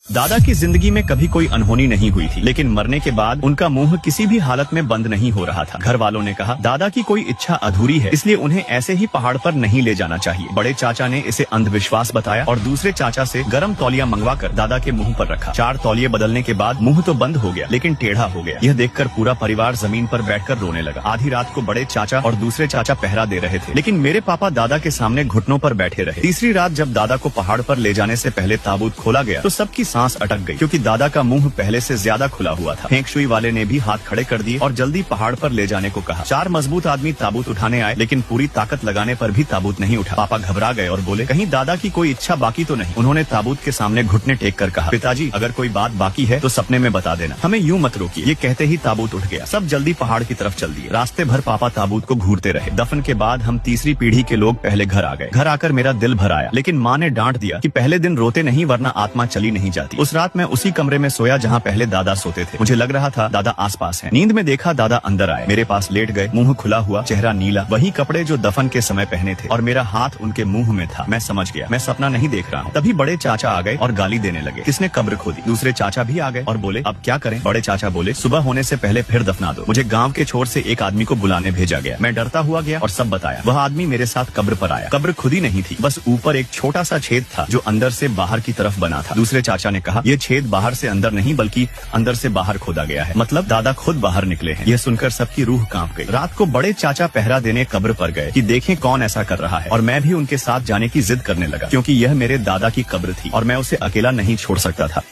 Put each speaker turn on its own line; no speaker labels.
दादा की जिंदगी में कभी कोई अनहोनी नहीं हुई थी, लेकिन मरने के बाद उनका मुंह किसी भी हालत में बंद नहीं हो रहा था। घर वालों ने कहा दादा की कोई इच्छा अधूरी है, इसलिए उन्हें ऐसे ही पहाड़ पर नहीं ले जाना चाहिए। बड़े चाचा ने इसे अंधविश्वास बताया और दूसरे चाचा से गर्म तौलिया मंगवाकर दादा के मुंह पर रखा। 4 तौलिए बदलने के बाद मुंह तो बंद हो गया, लेकिन टेढ़ा हो गया। यह देखकर पूरा परिवार जमीन पर बैठकर रोने लगा। आधी रात को बड़े चाचा और दूसरे चाचा पहरा दे रहे थे, लेकिन मेरे पापा दादा के सामने घुटनों पर बैठे रहे। तीसरी रात जब दादा को पहाड़ पर ले जाने से पहले ताबूत खोला गया तो सबकी सांस अटक गई, क्योंकि दादा का मुंह पहले से ज्यादा खुला हुआ था। फेंग शुई वाले ने भी हाथ खड़े कर दिए और जल्दी पहाड़ पर ले जाने को कहा। 4 मजबूत आदमी ताबूत उठाने आए, लेकिन पूरी ताकत लगाने पर भी ताबूत नहीं उठा। पापा घबरा गए और बोले कहीं दादा की कोई इच्छा बाकी तो नहीं। उन्होंने ताबूत के सामने घुटने टेक कर कहा, पिताजी अगर कोई बात बाकी है तो सपने में बता देना, हमें यूं मत रोकिए। ये कहते ही ताबूत उठ गया। सब जल्दी पहाड़ की तरफ चल दिए। रास्ते भर पापा ताबूत को घूरते रहे। दफन के बाद हम तीसरी पीढ़ी के लोग पहले घर आ गए। घर आकर मेरा दिल भर आया, लेकिन माँ ने डांट दिया कि पहले दिन रोते नहीं वरना आत्मा चली नहीं जाती। उस रात मैं उसी कमरे में सोया जहाँ पहले दादा सोते थे। मुझे लग रहा था दादा आसपास है। नींद में देखा दादा अंदर आए, मेरे पास लेट गए, मुंह खुला हुआ, चेहरा नीला, वही कपड़े जो दफन के समय पहने थे, और मेरा हाथ उनके मुंह में था। मैं समझ गया मैं सपना नहीं देख रहा हूँ। तभी बड़े चाचा आ गए और गाली देने लगे, किसने कब्र खोदी। दूसरे चाचा भी आ गए और बोले अब क्या करें। बड़े चाचा बोले सुबह होने से पहले फिर दफना दो। मुझे गाँव के छोर से एक आदमी को बुलाने भेजा गया। मैं डरता हुआ गया और सब बताया। वह आदमी मेरे साथ कब्र पर आया। कब्र खुदी नहीं थी, बस ऊपर एक छोटा सा छेद था जो अंदर से बाहर की तरफ बना था। दूसरे चाचा ने कहा यह छेद बाहर से अंदर नहीं बल्कि अंदर से बाहर खोदा गया है, मतलब दादा खुद बाहर निकले हैं। यह सुनकर सबकी रूह कांप गई। रात को बड़े चाचा पहरा देने कब्र पर गए कि देखें कौन ऐसा कर रहा है, और मैं भी उनके साथ जाने की जिद करने लगा, क्योंकि यह मेरे दादा की कब्र थी और मैं उसे अकेला नहीं छोड़ सकता था।